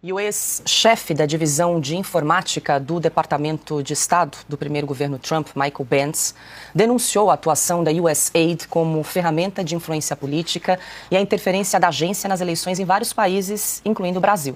E o ex-chefe da divisão de informática do Departamento de Estado do primeiro governo Trump, Michael Pence, denunciou a atuação da USAID como ferramenta de influência política e a interferência da agência nas eleições em vários países, incluindo o Brasil.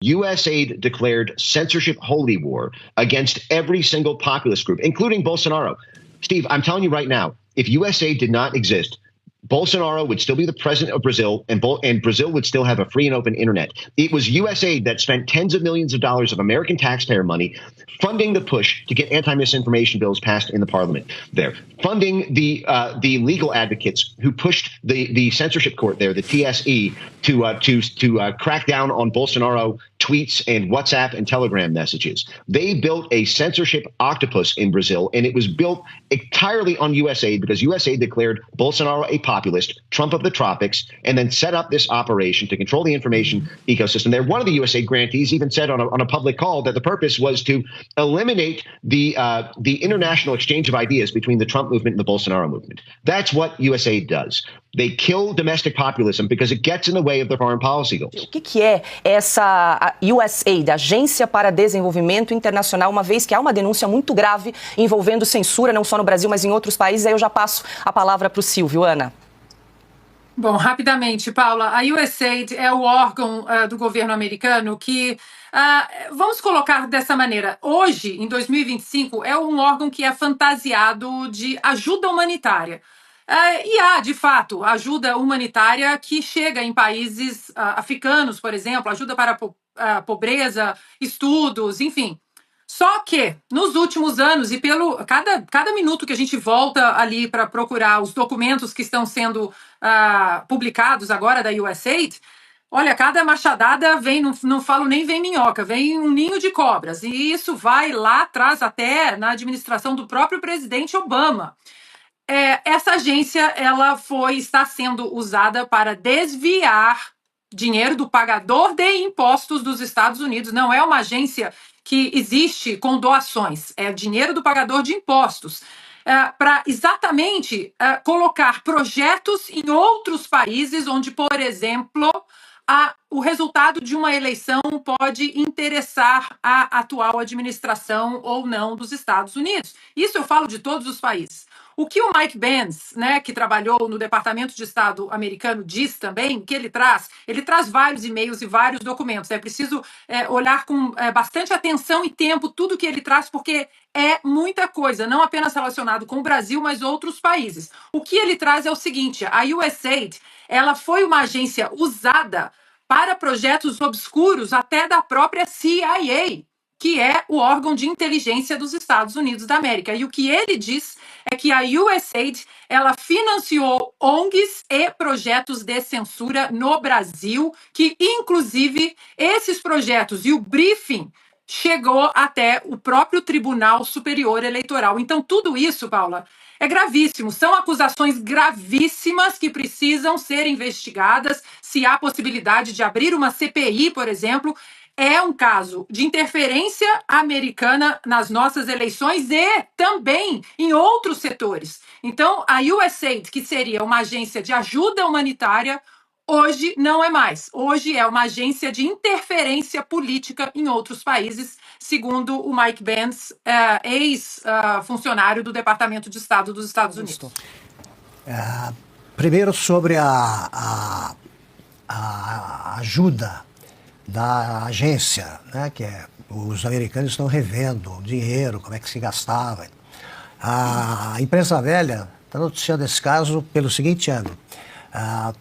USAID declared censorship holy war against every single populist group, including Bolsonaro. Steve, I'm telling you right now, if USAID did not exist, Bolsonaro would still be the president of Brazil, and Brazil would still have a free and open internet. It was USAID that spent tens of millions of dollars of American taxpayer money funding the push to get anti-misinformation bills passed in the parliament there, funding the legal advocates who pushed the censorship court there, the TSE, to crack down on Bolsonaro tweets and WhatsApp and Telegram messages. They built a censorship octopus in Brazil, and it was built entirely on USAID because USAID declared Bolsonaro a populist, Trump of the tropics, and then set up this operation to control the information ecosystem there. One of the USAID grantees even said on a public call that the purpose was to eliminate the international exchange of ideas between the Trump movement and the Bolsonaro movement. That's what USAID does. They kill domestic populism because it gets in the way of their foreign policy goals. O que é essa USAID, Agência para Desenvolvimento Internacional, uma vez que há uma denúncia muito grave envolvendo censura, não só no Brasil, mas em outros países? Aí eu já passo a palavra para o Silvio. Ana. Bom, rapidamente, Paula, a USAID é o órgão do governo americano que, vamos colocar dessa maneira, hoje, em 2025, é um órgão que é fantasiado de ajuda humanitária. E há, de fato, ajuda humanitária que chega em países africanos, por exemplo, ajuda para a pobreza, estudos, enfim. Só que, nos últimos anos, e pelo cada minuto que a gente volta ali para procurar os documentos que estão sendo publicados agora da USAID, olha, cada machadada vem, não falo nem vem minhoca, vem um ninho de cobras. E isso vai lá atrás, até na administração do próprio presidente Obama. Essa agência está sendo usada para desviar dinheiro do pagador de impostos dos Estados Unidos. Não é uma agência que existe com doações, é dinheiro do pagador de impostos, para exatamente colocar projetos em outros países onde, por exemplo, o resultado de uma eleição pode interessar a atual administração ou não dos Estados Unidos. Isso eu falo de todos os países. O que o Mike Pence, que trabalhou no Departamento de Estado americano, diz também, que ele traz vários e-mails e vários documentos. É preciso olhar com bastante atenção e tempo tudo que ele traz, porque é muita coisa, não apenas relacionado com o Brasil, mas outros países. O que ele traz é o seguinte: a USAID, ela foi uma agência usada para projetos obscuros até da própria CIA, que é o órgão de inteligência dos Estados Unidos da América. E o que ele diz é que a USAID, ela financiou ONGs e projetos de censura no Brasil, que, inclusive, esses projetos e o briefing chegou até o próprio Tribunal Superior Eleitoral. Então, tudo isso, Paula, é gravíssimo. São acusações gravíssimas que precisam ser investigadas. Se há possibilidade de abrir uma CPI, por exemplo, é um caso de interferência americana nas nossas eleições e também em outros setores. Então, a USAID, que seria uma agência de ajuda humanitária, hoje não é mais. Hoje é uma agência de interferência política em outros países, segundo o Mike Pence, ex-funcionário do Departamento de Estado dos Estados Unidos. Primeiro sobre a ajuda da agência, que os americanos estão revendo o dinheiro, como é que se gastava. A imprensa velha está noticiando esse caso pelo seguinte ano.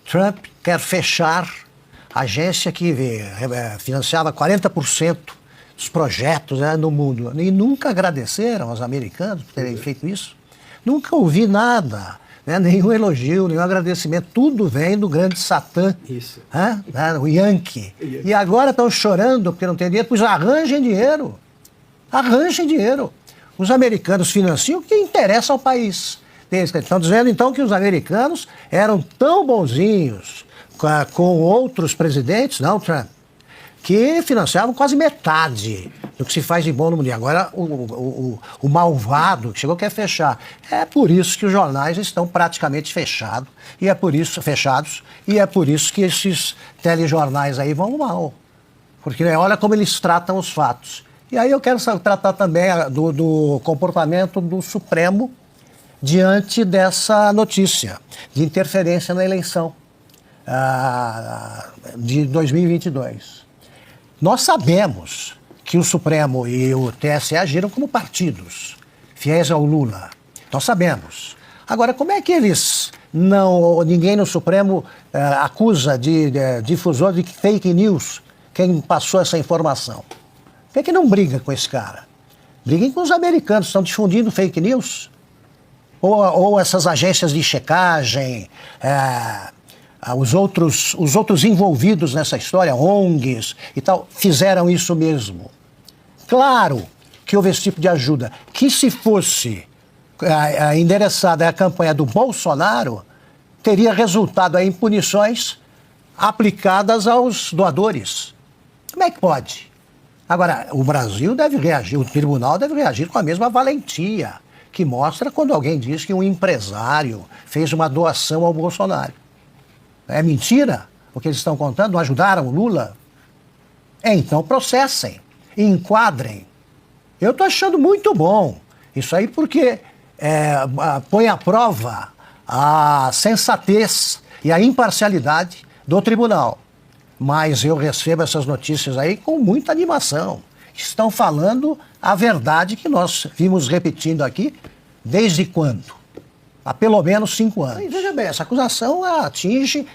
Trump quer fechar a agência que financiava 40% dos projetos no mundo. E nunca agradeceram aos americanos por terem feito isso. Nunca ouvi nada. Nenhum elogio, nenhum agradecimento, tudo vem do grande Satã, o Yankee. E agora estão chorando porque não tem dinheiro, pois arranjem dinheiro. Os americanos financiam o que interessa ao país. Estão dizendo então que os americanos eram tão bonzinhos com outros presidentes, não, Trump. que financiavam quase metade do que se faz de bom no mundo. E agora o malvado que chegou quer fechar. É por isso que os jornais estão praticamente fechados, e é por isso que esses telejornais aí vão mal. Porque olha como eles tratam os fatos. E aí eu quero tratar também do comportamento do Supremo diante dessa notícia de interferência na eleição de 2022. Nós sabemos que o Supremo e o TSE agiram como partidos, fiéis ao Lula. Nós sabemos. Agora, como é que ninguém no Supremo acusa de difusor de fake news quem passou essa informação? Por que não briga com esse cara? Briguem com os americanos, estão difundindo fake news. Ou essas agências de checagem, os outros envolvidos nessa história, ONGs e tal, fizeram isso mesmo. Claro que houve esse tipo de ajuda, que se fosse endereçada a campanha do Bolsonaro, teria resultado em punições aplicadas aos doadores. Como é que pode? Agora, o Brasil deve reagir, o tribunal deve reagir com a mesma valentia que mostra quando alguém diz que um empresário fez uma doação ao Bolsonaro. É mentira o que eles estão contando? Não ajudaram o Lula? Então processem, enquadrem. Eu estou achando muito bom isso aí porque põe à prova a sensatez e a imparcialidade do tribunal. Mas eu recebo essas notícias aí com muita animação. Estão falando a verdade que nós vimos repetindo aqui desde quando? Há pelo menos 5 anos. E veja bem, essa acusação atinge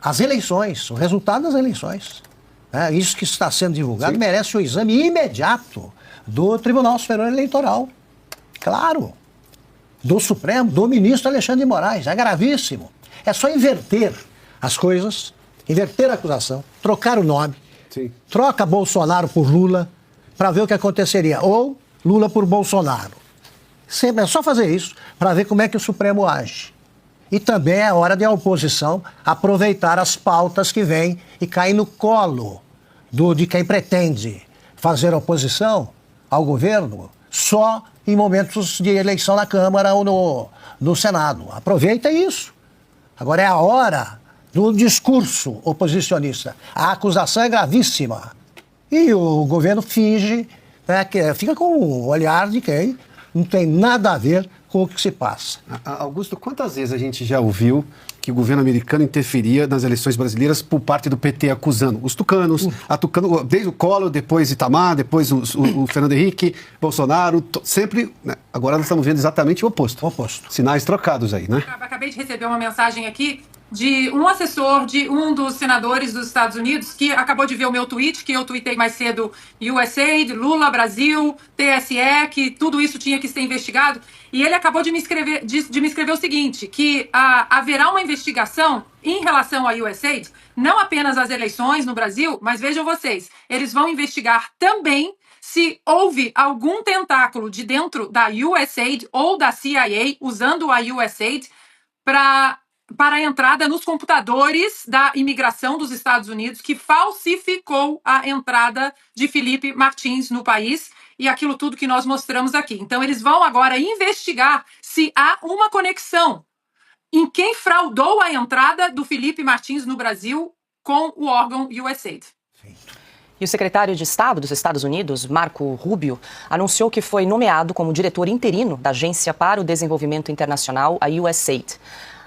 as eleições, o resultado das eleições. Isso que está sendo divulgado merece o exame imediato do Tribunal Superior Eleitoral. Claro. Do Supremo, do ministro Alexandre de Moraes. É gravíssimo. É só inverter as coisas, inverter a acusação, trocar o nome, troca Bolsonaro por Lula, para ver o que aconteceria. Ou Lula por Bolsonaro. Sempre é só fazer isso para ver como é que o Supremo age. E também é hora de a oposição aproveitar as pautas que vêm e cair no colo de quem pretende fazer oposição ao governo só em momentos de eleição na Câmara ou no Senado. Aproveita isso. Agora é a hora do discurso oposicionista. A acusação é gravíssima. E o governo finge, fica com o olhar de quem não tem nada a ver com o que se passa. Augusto, quantas vezes a gente já ouviu que o governo americano interferia nas eleições brasileiras por parte do PT, acusando os tucanos, desde o Collor, depois Itamar, depois o Fernando Henrique, Bolsonaro, sempre, né? Agora nós estamos vendo exatamente o oposto. Sinais trocados aí, né? Acabei de receber uma mensagem aqui de um assessor de um dos senadores dos Estados Unidos que acabou de ver o meu tweet, que eu tuitei mais cedo, USAID, Lula, Brasil, TSE, que tudo isso tinha que ser investigado. E ele acabou de me escrever o seguinte, que haverá uma investigação em relação à USAID, não apenas as eleições no Brasil, mas vejam vocês, eles vão investigar também se houve algum tentáculo de dentro da USAID ou da CIA usando a USAID para a entrada nos computadores da imigração dos Estados Unidos, que falsificou a entrada de Felipe Martins no país e aquilo tudo que nós mostramos aqui. Então, eles vão agora investigar se há uma conexão em quem fraudou a entrada do Felipe Martins no Brasil com o órgão USAID. E o secretário de Estado dos Estados Unidos, Marco Rubio, anunciou que foi nomeado como diretor interino da Agência para o Desenvolvimento Internacional, a USAID.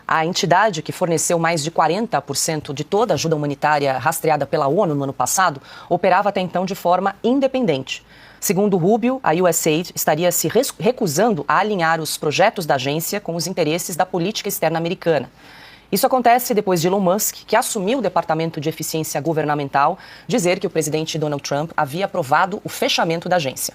A entidade, que forneceu mais de 40% de toda a ajuda humanitária rastreada pela ONU no ano passado, operava até então de forma independente. Segundo Rubio, a USAID estaria se recusando a alinhar os projetos da agência com os interesses da política externa americana. Isso acontece depois de Elon Musk, que assumiu o Departamento de Eficiência Governamental, dizer que o presidente Donald Trump havia aprovado o fechamento da agência.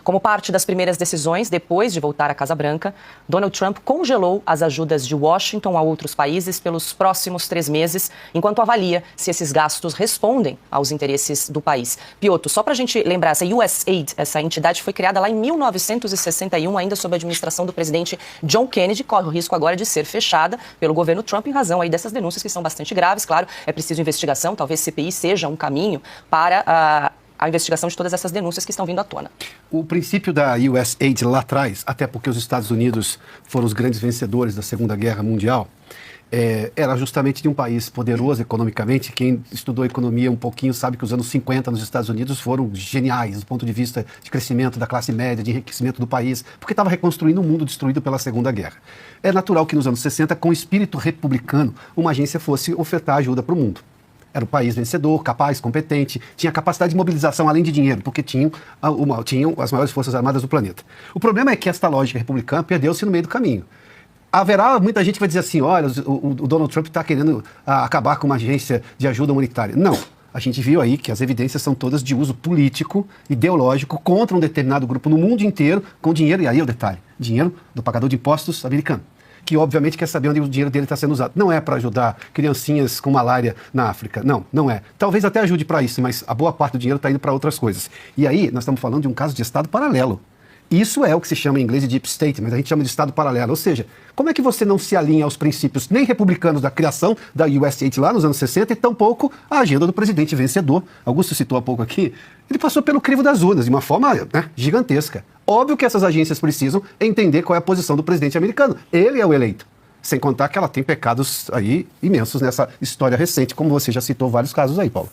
Como parte das primeiras decisões, depois de voltar à Casa Branca, Donald Trump congelou as ajudas de Washington a outros países pelos próximos 3 meses, enquanto avalia se esses gastos respondem aos interesses do país. Piotr, só para a gente lembrar, essa USAID, essa entidade foi criada lá em 1961, ainda sob a administração do presidente John Kennedy, corre o risco agora de ser fechada pelo governo Trump em razão razão aí dessas denúncias que são bastante graves. Claro, é preciso investigação, talvez CPI seja um caminho para a investigação de todas essas denúncias que estão vindo à tona. O princípio da USAID lá atrás, até porque os Estados Unidos foram os grandes vencedores da Segunda Guerra Mundial, era justamente de um país poderoso economicamente. Quem estudou economia um pouquinho sabe que os anos 50 nos Estados Unidos foram geniais do ponto de vista de crescimento da classe média, de enriquecimento do país, porque estava reconstruindo um mundo destruído pela Segunda Guerra. É natural que nos anos 60, com espírito republicano, uma agência fosse ofertar ajuda para o mundo. Era um país vencedor, capaz, competente, tinha capacidade de mobilização além de dinheiro, porque tinham as maiores forças armadas do planeta. O problema é que esta lógica republicana perdeu-se no meio do caminho. Haverá muita gente que vai dizer assim, olha, o Donald Trump está querendo acabar com uma agência de ajuda humanitária. Não. A gente viu aí que as evidências são todas de uso político, ideológico, contra um determinado grupo no mundo inteiro, com dinheiro, e aí é o detalhe, dinheiro do pagador de impostos americano, que obviamente quer saber onde o dinheiro dele está sendo usado. Não é para ajudar criancinhas com malária na África. Não, não é. Talvez até ajude para isso, mas a boa parte do dinheiro está indo para outras coisas. E aí nós estamos falando de um caso de Estado paralelo. Isso é o que se chama em inglês de deep state, mas a gente chama de Estado paralelo. Ou seja, como é que você não se alinha aos princípios nem republicanos da criação da USAID lá nos anos 60 e tampouco a agenda do presidente vencedor? Augusto citou há pouco aqui, ele passou pelo crivo das urnas de uma forma gigantesca. Óbvio que essas agências precisam entender qual é a posição do presidente americano. Ele é o eleito. Sem contar que ela tem pecados aí imensos nessa história recente, como você já citou vários casos aí, Paulo.